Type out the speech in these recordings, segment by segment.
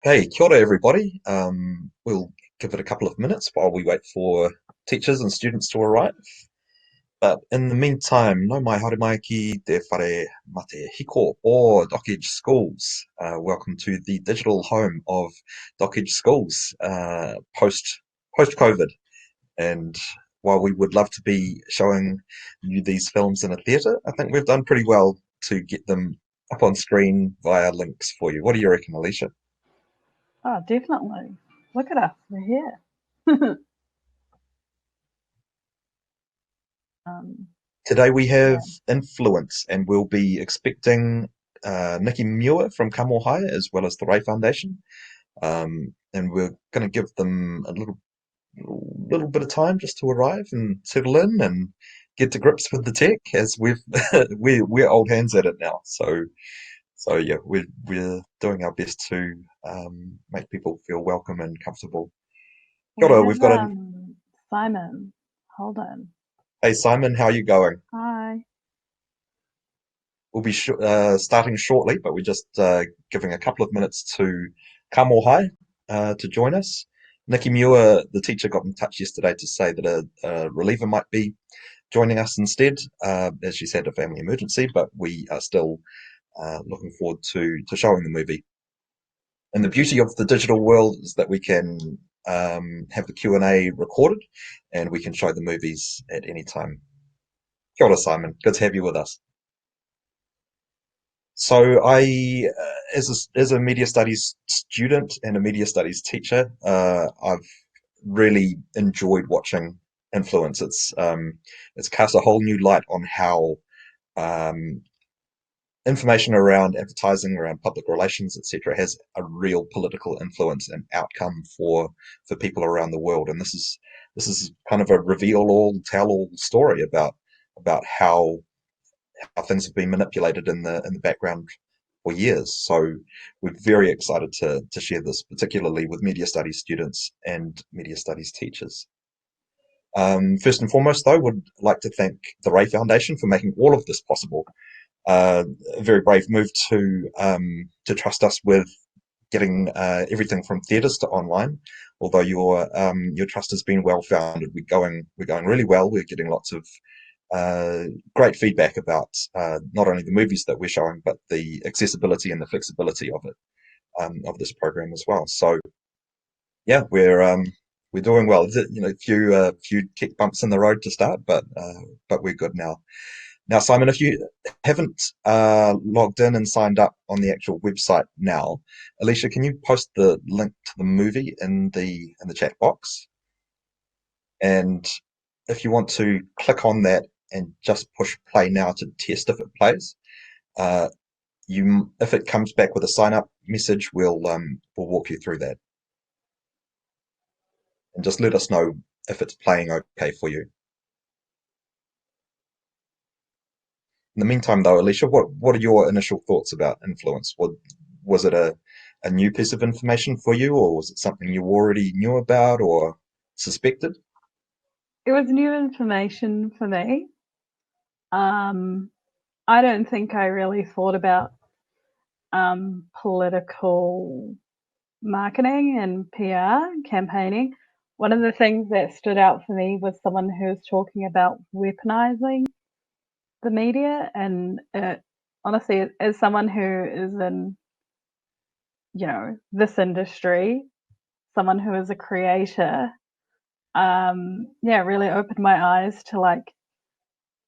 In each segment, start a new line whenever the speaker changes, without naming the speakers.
Hey, kia ora everybody. We'll give it a couple of minutes while we wait for teachers and students to arrive. But in the meantime, no mai haere mai ki te whare mate hiko o Dockage Schools. Welcome to the digital home of Dockage Schools post COVID. And while we would love to be showing you these films in a theatre, I think we've done pretty well to get them up on screen via links for you. What do you reckon, Alicia?
Oh, definitely. Look at us, we're here. um,
Today we have
yeah,
Influence, and we'll be expecting Nikki Muir from Kamo High as well as the Ray Foundation. And we're going to give them a little bit of time just to arrive and settle in and get to grips with the tech as we're old hands at it now. So yeah, we're doing our best to make people feel welcome and comfortable. Kia
we
ora,
have
we've got
Simon. Hold on.
hey Simon, how are you going?
Hi.
We'll be starting shortly, but we're just giving a couple of minutes to Kamo High to join us. Nikki Muir, the teacher, got in touch yesterday to say that a reliever might be joining us instead, as she's had a family emergency, but we are still looking forward to showing the movie. And the beauty of the digital world is that we can have the Q&A recorded and we can show the movies at any time. Kia ora, Simon. Good to have you with us. So as a media studies student and a media studies teacher, I've really enjoyed watching Influence. It's cast a whole new light on how um, information around advertising, around public relations, etc., has a real political influence and outcome for people around the world. And this is kind of a reveal all, tell all story about how things have been manipulated in the background for years. So we're very excited to share this, particularly with media studies students and media studies teachers. First and foremost, though, would like to thank the Ray Foundation for making all of this possible. A very brave move to trust us with getting everything from theatres to online. Although your trust has been well founded, we're going really well. We're getting lots of great feedback about not only the movies that we're showing, but the accessibility and the flexibility of it, of this program as well. So yeah, we're doing well. A few kick bumps in the road to start, but we're good now. Now, Simon, if you haven't logged in and signed up on the actual website now, Alicia, can you post the link to the movie in the chat box? And if you want to click on that and just push play now to test if it plays, uh, if it comes back with a sign up message, we'll walk you through that and just let us know if it's playing okay for you. In the meantime, though, Alicia, what are your initial thoughts about Influence? Was it a new piece of information for you, or was it something you already knew about or suspected?
It was new information for me. I don't think I really thought about political marketing and PR campaigning. One of the things that stood out for me was someone who was talking about weaponizing the media, and honestly, as someone who is in this industry, someone who is a creator, yeah, it really opened my eyes to like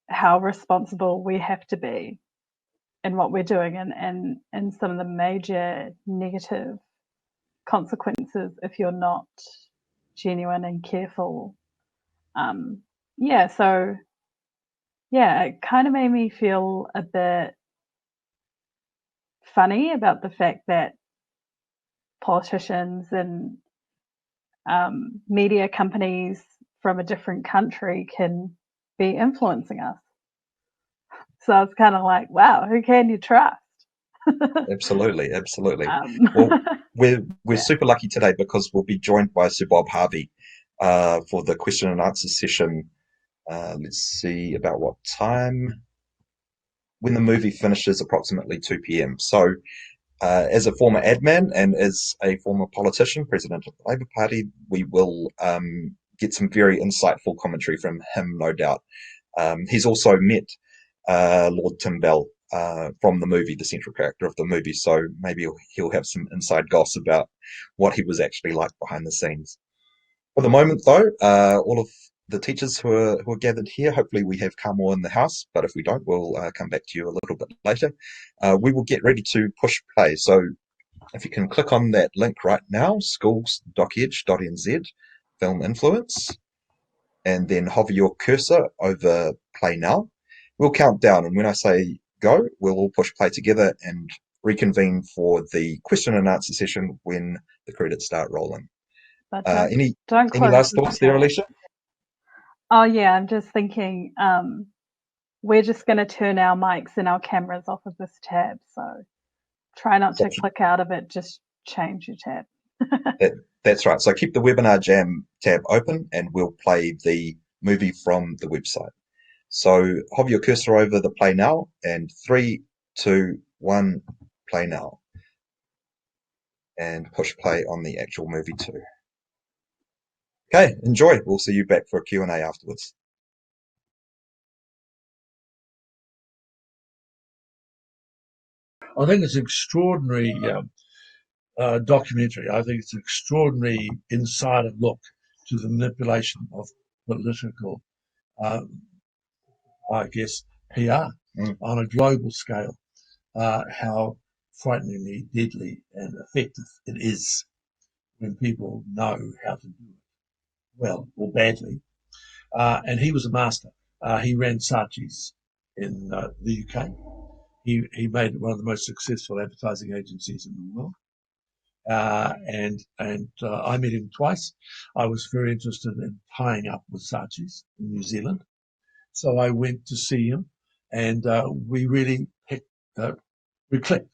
how responsible we have to be in what we're doing, and some of the major negative consequences if you're not genuine and careful. um yeah, so yeah, it kind of made me feel a bit funny about the fact that politicians and media companies from a different country can be influencing us. So it's kind of like, wow, who can you trust?
Absolutely, absolutely.
um,
Well, we're
yeah.
super lucky today because we'll be joined by Sir Bob Harvey for the question and answer session. Let's see about what time when the movie finishes, approximately 2 p.m. So As a former admin and as a former politician, president of the Labour Party, we will get some very insightful commentary from him, no doubt. He's also met Lord Tim Bell from the movie, the central character of the movie, so maybe he'll have some inside goss about what he was actually like behind the scenes. For the moment, though, all of the teachers who are gathered here, hopefully we have Kamo in the house, but if we don't, we'll come back to you a little bit later. We will get ready to push play. So if you can click on that link right now, schools.edge.nz, film influence, and then hover your cursor over play now. We'll count down, and when I say go, we'll all push play together and reconvene for the question and answer session when the credits start rolling.
But
Any
don't
any
close
last
the
thoughts there,
tab.
Alicia?
Oh yeah, I'm just thinking we're just going to turn our mics and our cameras off of this tab. So try not to click out of it, just change your tab.
That's right. So keep the Webinar Jam tab open and we'll play the movie from the website. So hover your cursor over the play now and 3, 2, 1, play now. And push play on the actual movie too. Okay, enjoy. We'll see you back for a Q&A afterwards.
I think it's an extraordinary documentary. I think it's an extraordinary insider look to the manipulation of political, I guess, PR on a global scale. How frighteningly deadly and effective it is when people know how to do it well or badly. And he was a master. He ran Saatchi's in the UK. He made one of the most successful advertising agencies in the world. And I met him twice. I was very interested in tying up with Saatchi's in New Zealand. So I went to see him and we really we clicked.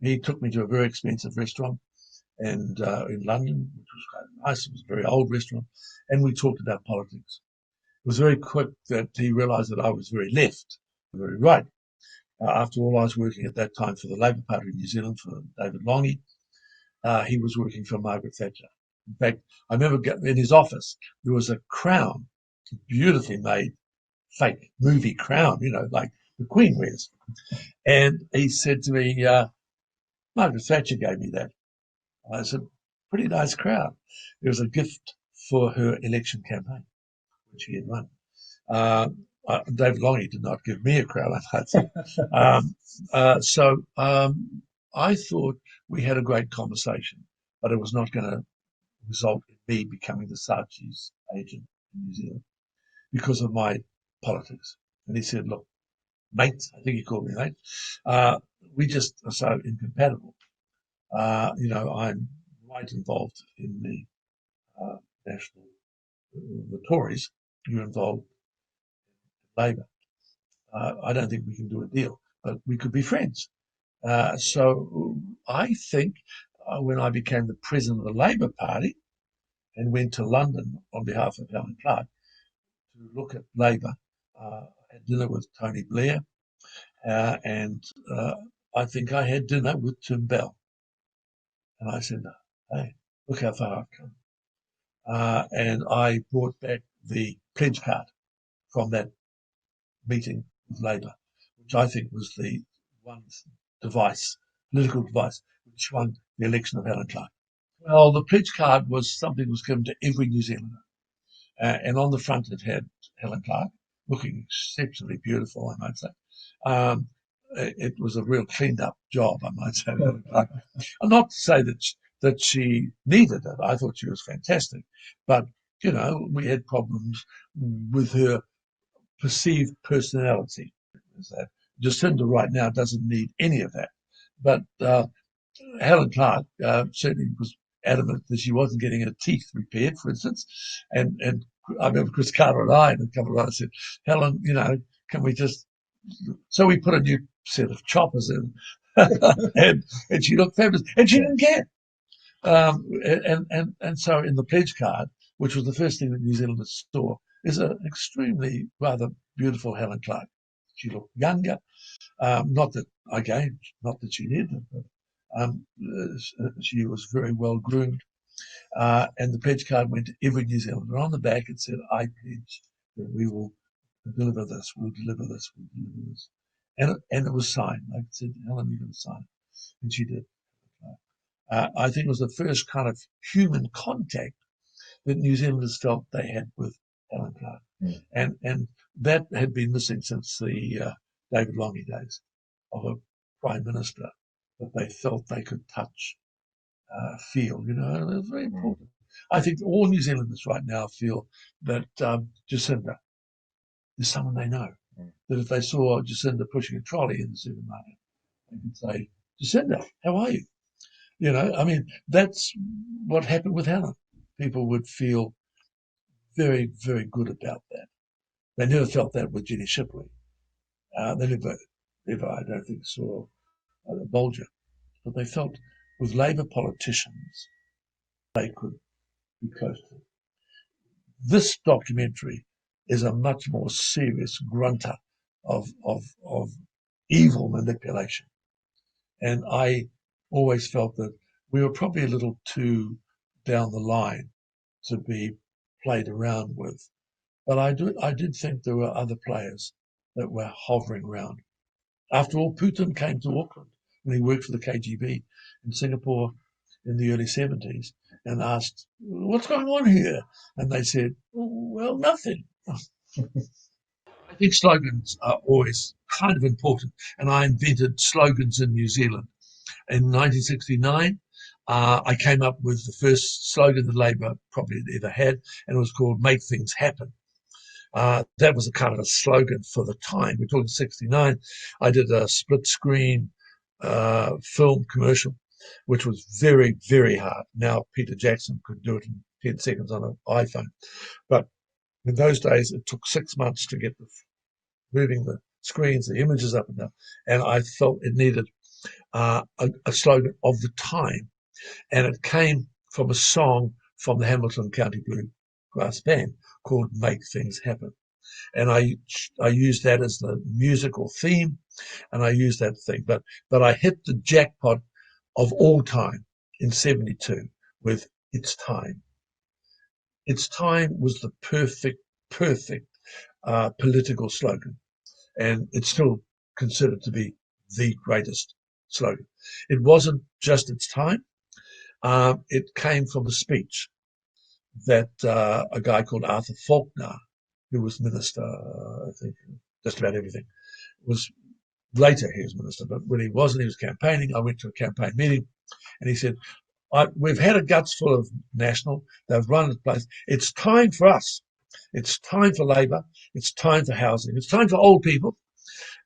He took me to a very expensive restaurant and in London, which was quite nice. It was a very old restaurant. And we talked about politics. It was very quick that he realized that I was very left, very right. After all, I was working at that time for the Labour Party in New Zealand for David Lange. He was working for Margaret Thatcher. In fact, I remember in his office, there was a crown, a beautifully made fake movie crown, like the Queen wears. And he said to me, Margaret Thatcher gave me that. I said, pretty nice crown. It was a gift for her election campaign, which he had won. David Lange did not give me a crown, I'd say. So I thought we had a great conversation, but it was not going to result in me becoming the Saatchi's agent in New Zealand because of my politics. And he said, look, mate, I think he called me mate, we just are so incompatible. I'm right involved in the national, the Tories. You're involved in Labour. I don't think we can do a deal, but we could be friends. So I think when I became the president of the Labour Party and went to London on behalf of Helen Clark to look at Labour, I had dinner with Tony Blair, and I think I had dinner with Tim Bell. And I said, hey, look how far I've come. And I brought back the pledge card from that meeting with Labour, which I think was the one political device, which won the election of Helen Clark. Well, the pledge card was something that was given to every New Zealander. And on the front it had Helen Clark, looking exceptionally beautiful, I might say. It was a real cleaned up job, I might say. And not to say that she needed it. I thought she was fantastic. But, we had problems with her perceived personality. Jacinda right now doesn't need any of that. But Helen Clark certainly was adamant that she wasn't getting her teeth repaired, for instance. And I remember Chris Carter and I, and a couple of others said, Helen, can we just... So we put a new set of choppers in, and she looked fabulous. And she didn't care. And so in the pledge card, which was the first thing that New Zealanders saw, is an extremely rather beautiful Helen Clark. She looked younger. Not that she did, She was very well groomed. And the pledge card went to every New Zealander. On the back it said, I pledge that we will deliver this, we'll deliver this, we'll deliver this. And it was signed. I said, Helen, you're going to sign. And she did. I think it was the first kind of human contact that New Zealanders felt they had with Helen Clark. And that had been missing since the David Lange days of a Prime Minister that they felt they could touch, feel, and it was very important. I think all New Zealanders right now feel that Jacinda is someone they know. That if they saw Jacinda pushing a trolley in the supermarket, they could say, Jacinda, how are you? That's what happened with Helen. People would feel very, very good about that. They never felt that with Jenny Shipley. They never, I don't think, saw Bolger. But they felt with Labour politicians, they could be close to them. This documentary is a much more serious grunter of evil manipulation. And I always felt that we were probably a little too down the line to be played around with. But I did think there were other players that were hovering around. After all, Putin came to Auckland when he worked for the KGB in Singapore in the early 70s and asked, what's going on here? And they said, well, nothing. I think slogans are always kind of important. And I invented slogans in New Zealand. In 1969, I came up with the first slogan that Labour probably had ever had, and it was called Make Things Happen. That was a kind of a slogan for the time. We're talking 69. I did a split screen film commercial, which was very, very hard. Now Peter Jackson could do it in 10 seconds on an iPhone. But in those days, it took 6 months to get moving the screens, the images up and down. And I felt it needed a slogan of the time. And it came from a song from the Hamilton County Bluegrass Band called Make Things Happen. And I used that as the musical theme, and I used that thing. But I hit the jackpot of all time in 72 with It's Time. It's Time was the perfect political slogan. And it's still considered to be the greatest slogan. It wasn't just It's Time. It came from a speech that a guy called Arthur Faulkner, who was minister, I think, just about everything, was later he was minister, but when he wasn't, he was campaigning. I went to a campaign meeting and he said, we've had a guts full of National. They've run the place. It's time for us. It's time for Labour. It's time for housing. It's time for old people.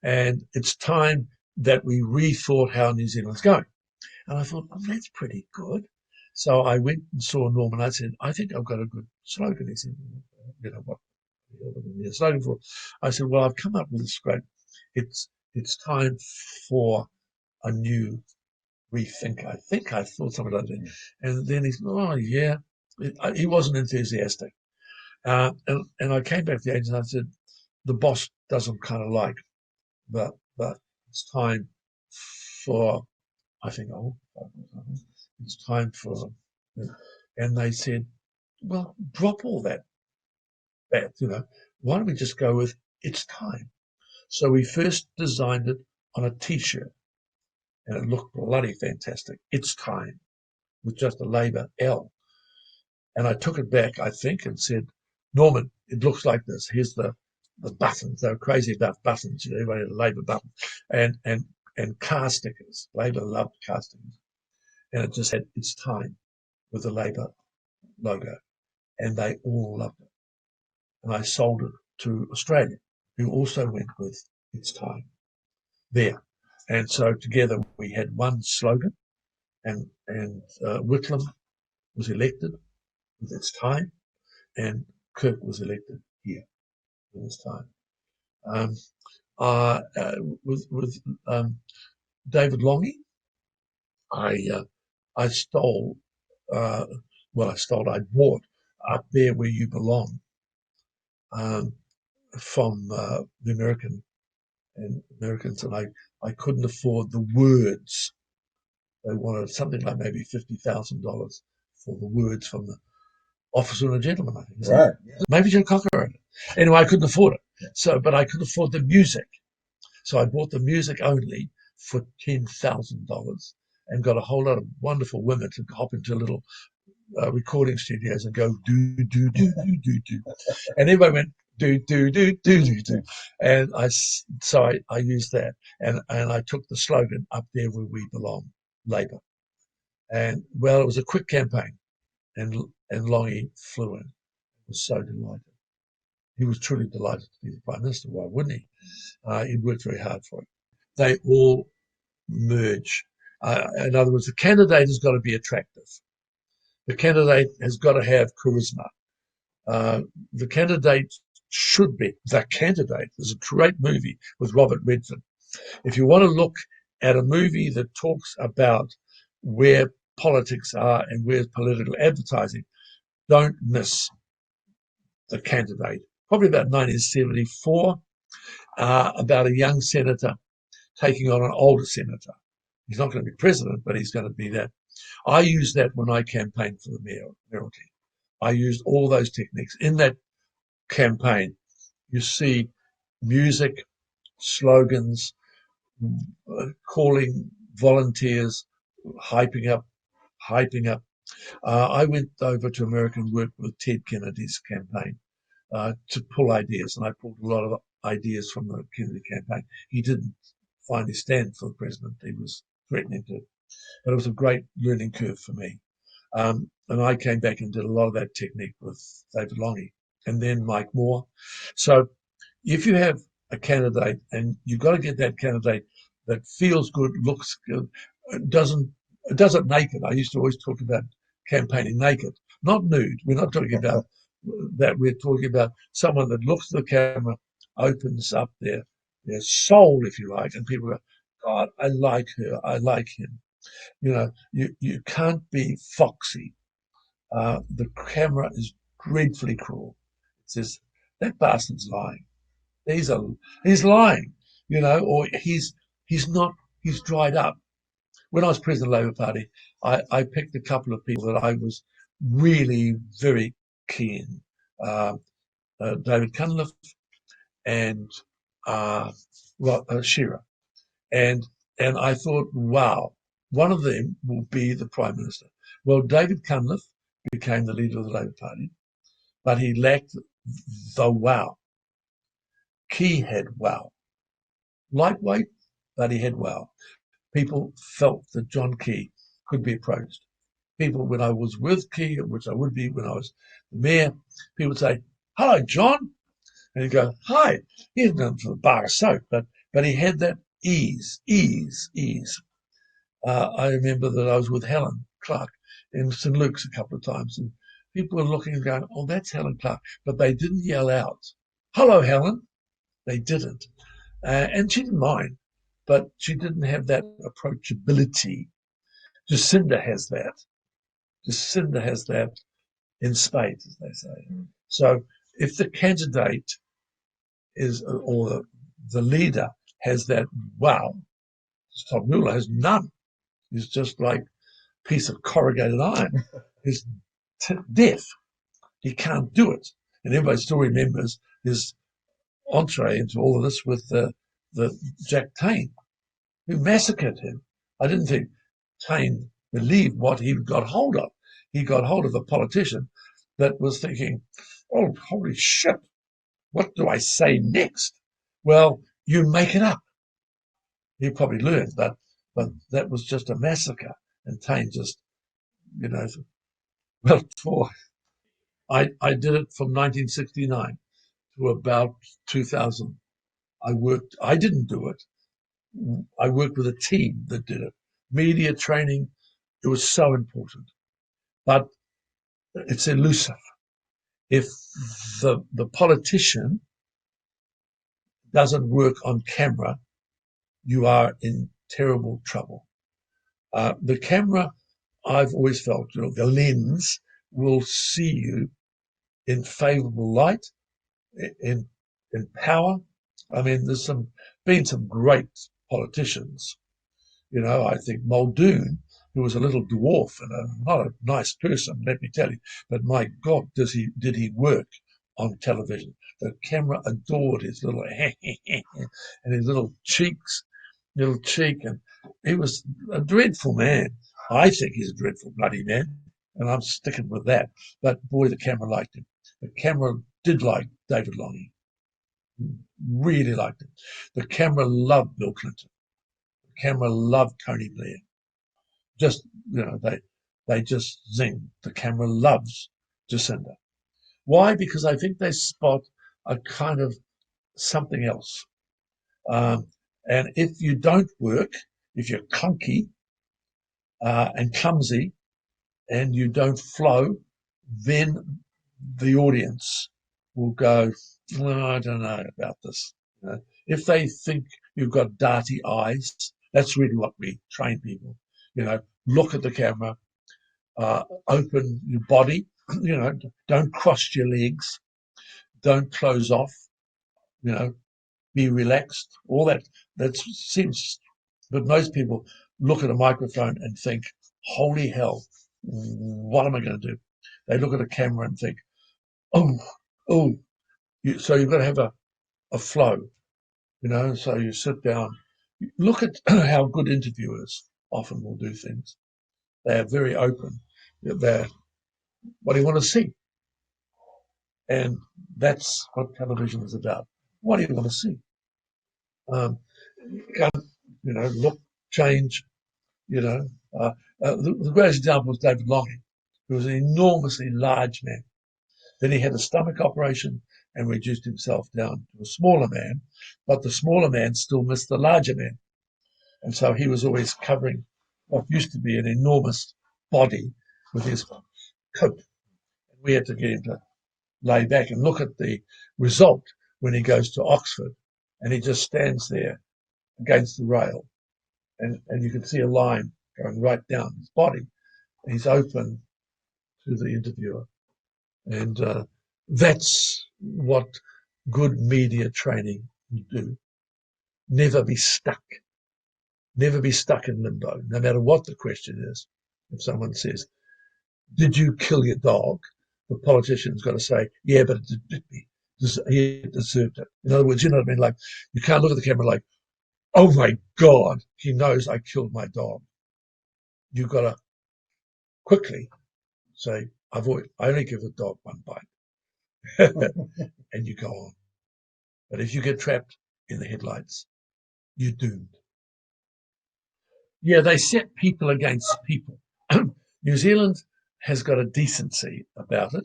And it's time that we rethought how New Zealand's going. And I thought, oh, that's pretty good. So I went and saw Norman. I said, I think I've got a good slogan. He said, what are you slogan for? I said, well, I've come up with this great. It's time for a new rethink. I think I thought something like that. And then he said, oh, yeah. He wasn't enthusiastic. And I came back to the agent and I said, the boss doesn't kind of like, but it's time for, I think, it's time for, and they said, well, drop all that, why don't we just go with It's Time? So we first designed it on a T-shirt, and it looked bloody fantastic. It's Time, with just a Labour L. And I took it back, I think, and said, Norman, it looks like this. Here's the buttons. They were crazy about buttons. Everybody had a Labour button. And car stickers. Labour loved car stickers. And it just said, It's Time, with the Labour logo. And they all loved it. And I sold it to Australia, who also went with It's Time there. And so together we had one slogan, and Whitlam was elected with It's Time, and Kirk was elected here with It's Time. With David Lange, I stole, I bought Up There Where You Belong from the Americans, and I couldn't afford the words They wanted something like maybe $50,000 for the words from the Officer and a Gentleman, I think.
Right.
Maybe Joe Cocker wrote it. Anyway, I couldn't afford it. So, but I could afford the music. So I bought the music only for $10,000 and got a whole lot of wonderful women to hop into little recording studios and go do do do do do do, and everybody went do do do do do do, and I used that, and I took the slogan "Up there where we belong," Labour, and well, it was a quick campaign, and Longy flew in, was so delighted. He was truly delighted to be the Prime Minister. Why wouldn't he? He worked very hard for it. They all merge. In other words, the candidate has got to be attractive. The candidate has got to have charisma. The candidate should be the candidate. There's a great movie with Robert Redford. If you want to look at a movie that talks about where politics are and where's political advertising, don't miss The Candidate. Probably about 1974, about a young senator taking on an older senator. He's not going to be president, but he's going to be that. I used that when I campaigned for the mayoralty. I used all those techniques. In that campaign, you see music, slogans, calling volunteers, hyping up. I went over to America and worked with Ted Kennedy's campaign to pull ideas, and I pulled a lot of ideas from the Kennedy campaign. He didn't finally stand for the president. He was threatening to. But it was a great learning curve for me. And I came back and did a lot of that technique with David Longy and then Mike Moore. So if you have a candidate and you've got to get that candidate that feels good, looks good, does it naked. I used to always talk about campaigning naked, not nude. We're not talking about that. We're talking about someone that looks at the camera, opens up their soul, if you like, and people go, God, I like her, I like him. You know, you can't be foxy. The camera is dreadfully cruel. It says, that bastard's lying. He's lying, you know, or he's dried up. When I was president of the Labour Party, I picked a couple of people that I was really very keen. David Cunliffe and Shearer. And I thought, wow, one of them will be the Prime Minister. Well, David Cunliffe became the leader of the Labour Party, but he lacked the wow. Key had wow. Lightweight, but he had wow. People felt that John Key could be approached. People, when I was with Key, which I would be when I was the mayor, people would say, hello, John. And he'd go, hi. He hadn't done for the bar of soap, but he had that ease. I remember that I was with Helen Clark in St. Luke's a couple of times, and people were looking and going, oh, that's Helen Clark. But they didn't yell out, hello, Helen. They didn't. And she didn't mind, but she didn't have that approachability. Jacinda has that. Jacinda has that in spades, as they say. So if the candidate is, or the leader has that wow, Tom Mueller has none. He's just like a piece of corrugated iron. He's deaf. He can't do it. And everybody still remembers his entree into all of this with the Jack Tayne, who massacred him. I didn't think Tayne believed what he got hold of. He got hold of a politician that was thinking, oh, holy shit, what do I say next? Well, you make it up. He probably learned, but that was just a massacre. And Tayne just, you know, well, I did it from 1969 to about 2000. I didn't do it. I worked with a team that did it. Media training, it was so important. But it's elusive. If the politician doesn't work on camera, you are in terrible trouble. The camera, I've always felt, you know, the lens will see you in favourable light, in power. I mean, there's been some great politicians. You know, I think Muldoon who was a little dwarf and not a nice person, let me tell you. But my God, did he work on television? The camera adored his little and his little cheek, and he was a dreadful man. I think he's a dreadful bloody man, and I'm sticking with that. But boy, the camera liked him. The camera did like David Lange, really liked him. The camera loved Bill Clinton. The camera loved Tony Blair. Just, they just zing. The camera loves Jacinda. Why? Because I think they spot a kind of something else. And if you don't work, if you're clunky and clumsy and you don't flow, then the audience will go, well, I don't know about this. If they think you've got darty eyes, that's really what we train people. Look at the camera, open your body, don't cross your legs, don't close off, be relaxed, all that seems, but most people look at a microphone and think, holy hell, what am I going to do? They look at a camera and think, oh, so you've got to have a flow, so you sit down. Look at how good interviewers often will do things. They are very open. What do you want to see? And that's what television is about. What do you want to see? Look, change, the greatest example was David Lange, who was an enormously large man. Then he had a stomach operation and reduced himself down to a smaller man, but the smaller man still missed the larger man. And so he was always covering what used to be an enormous body with his coat. And we had to get him to lay back and look at the result when he goes to Oxford and he just stands there against the rail and you can see a line going right down his body. And he's open to the interviewer. And that's what good media training will do. Never be stuck. Never be stuck in limbo, no matter what the question is. If someone says, did you kill your dog? The politician's got to say, yeah, but he deserved it. In other words, you know what I mean? Like, you can't look at the camera like, oh my God, he knows I killed my dog. You've got to quickly say, I only give a dog one bite. And you go on. But if you get trapped in the headlights, you're doomed. Yeah, they set people against people. New Zealand has got a decency about it.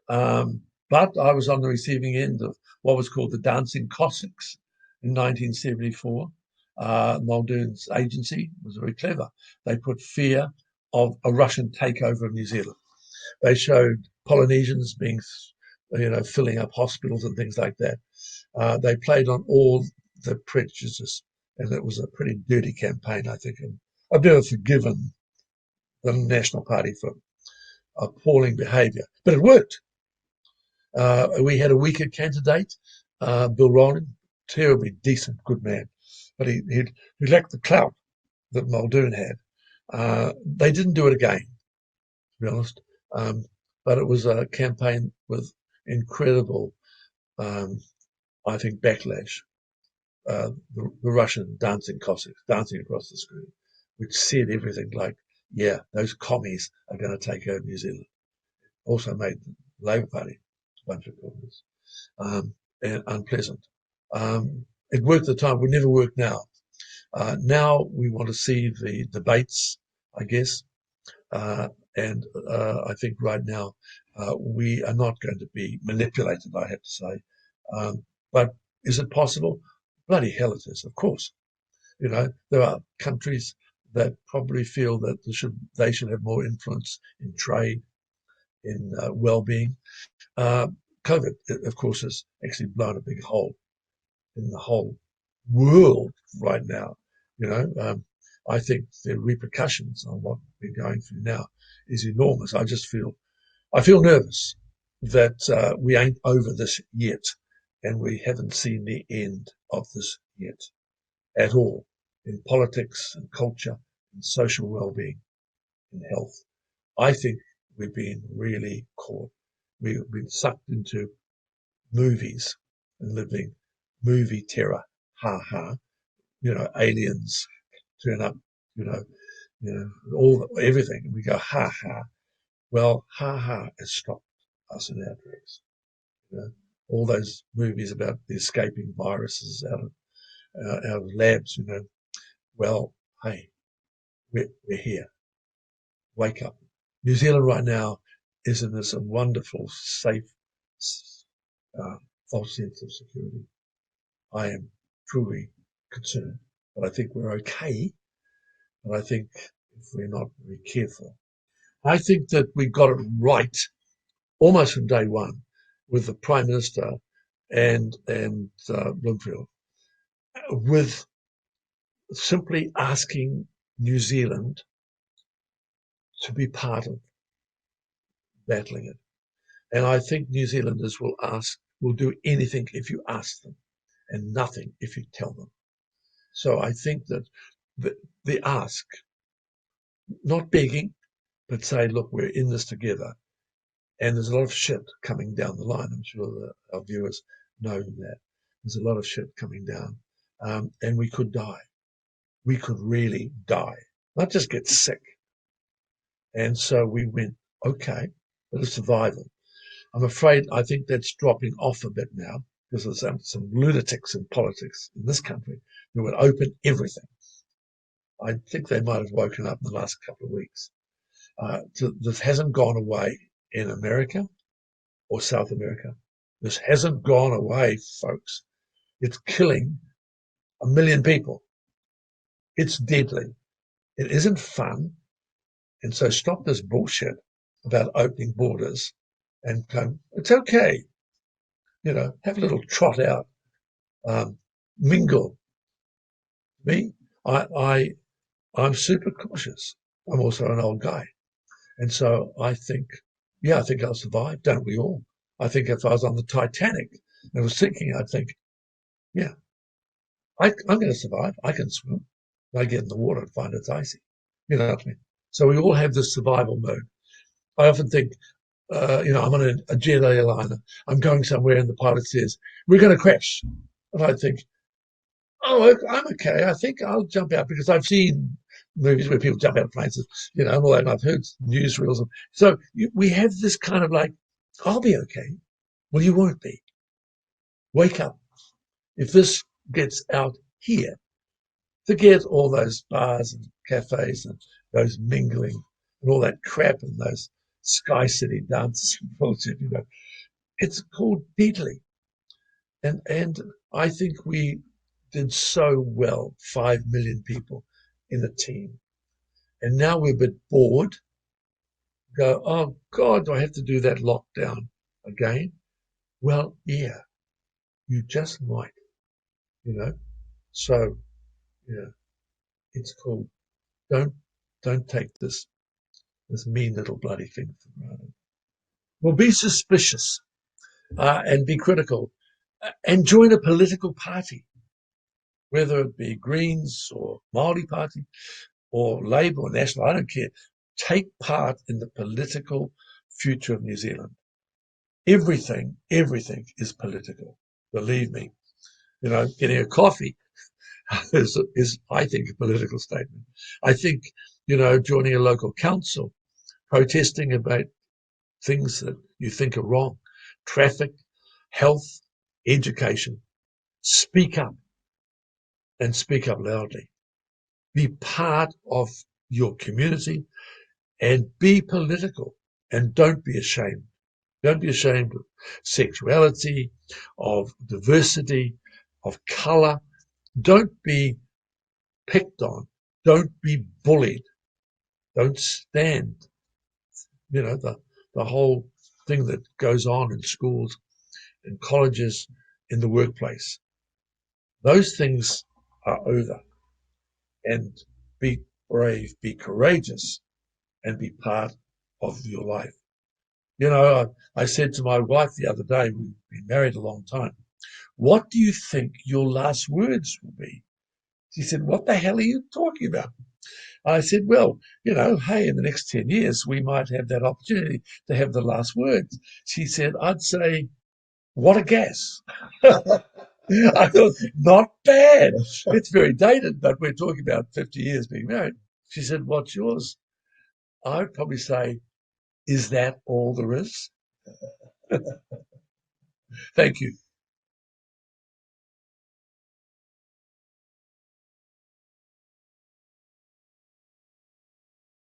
But I was on the receiving end of what was called the Dancing Cossacks in 1974. Muldoon's agency was very clever. They put fear of a Russian takeover of New Zealand. They showed Polynesians being, filling up hospitals and things like that. They played on all the prejudices, and it was a pretty dirty campaign, I think. And I've never forgiven the National Party for appalling behaviour, but it worked. We had a weaker candidate, Bill Rowling, terribly decent, good man, but he lacked the clout that Muldoon had. They didn't do it again, to be honest, but it was a campaign with incredible, I think, backlash. The Russian dancing Cossacks dancing across the screen, which said everything like, yeah, those commies are going to take over New Zealand. Also made the Labour Party a bunch of commies and unpleasant. It worked at the time, would never work now. Now we want to see the debates, I guess, and I think right now we are not going to be manipulated, I have to say. But is it possible? Bloody hell it is, of course. There are countries that probably feel that they should have more influence in trade, in well-being. COVID, of course, has actually blown a big hole in the whole world right now. I think the repercussions on what we're going through now is enormous. I feel nervous that we ain't over this yet, and we haven't seen the end of this yet at all, in politics and culture, in social well-being, in health. I think we've been really caught. We've been sucked into movies and living movie terror. Ha ha. Aliens turn up, everything. We go, ha ha. Well, ha ha has stopped us in our tracks. All those movies about the escaping viruses out of labs, Well, hey, we're here. Wake up. New Zealand right now is in this wonderful, safe, false sense of security. I am truly concerned, but I think we're okay. But I think if we're not very careful, I think that we got it right almost from day one with the Prime Minister and Bloomfield, with simply asking New Zealand to be part of battling it. And I think New Zealanders will do anything if you ask them, and nothing if you tell them. So I think that the ask, not begging, but say, look, we're in this together. And there's a lot of shit coming down the line. I'm sure that our viewers know that. There's a lot of shit coming down. And we could die. We could really die, not just get sick. And so we went, okay, but it's survival. I think that's dropping off a bit now because there's some lunatics in politics in this country who would open everything. I think they might have woken up in the last couple of weeks. This hasn't gone away in America or South America. This hasn't gone away, folks. It's killing 1 million people. It's deadly. It isn't fun. And so stop this bullshit about opening borders and come, it's okay. Have a little trot out, mingle. Me, I'm super cautious. I'm also an old guy. And so I think I'll survive. Don't we all? I think if I was on the Titanic and was sinking, I'd think, yeah, I'm going to survive. I can swim. I get in the water and find it's icy. You know what I mean? So we all have this survival mode. I often think, I'm on a jet airliner. I'm going somewhere and the pilot says, we're going to crash. And I think, oh, I'm okay. I think I'll jump out because I've seen movies where people jump out of planes, and all that. And I've heard newsreels. So we have this kind of like, I'll be okay. Well, you won't be. Wake up. If this gets out here, forget all those bars and cafes and those mingling and all that crap and those Sky City dances and bullshit. It's called deadly. And I think we did so well, 5 million people in a team. And now we're a bit bored. Go, oh God, do I have to do that lockdown again? Well, yeah, you just might, So, it's called, don't take this mean little bloody thing for granted. Well, be suspicious and be critical and join a political party, whether it be Greens or Māori Party or Labour or National, I don't care. Take part in the political future of New Zealand. Everything is political. Believe me. Getting a coffee is, I think, a political statement. I think, joining a local council, protesting about things that you think are wrong, traffic, health, education, speak up and speak up loudly. Be part of your community and be political and don't be ashamed. Don't be ashamed of sexuality, of diversity, of colour. Don't be picked on. Don't be bullied. Don't stand. The whole thing that goes on in schools, in colleges, in the workplace. Those things are over. And be brave, be courageous, and be part of your life. I said to my wife the other day, we've been married a long time, what do you think your last words will be? She said, what the hell are you talking about? I said, well, hey, in the next 10 years, we might have that opportunity to have the last words. She said, I'd say, what a gas. I thought, not bad. It's very dated, but we're talking about 50 years being married. She said, what's yours? I'd probably say, is that all there is? Thank you.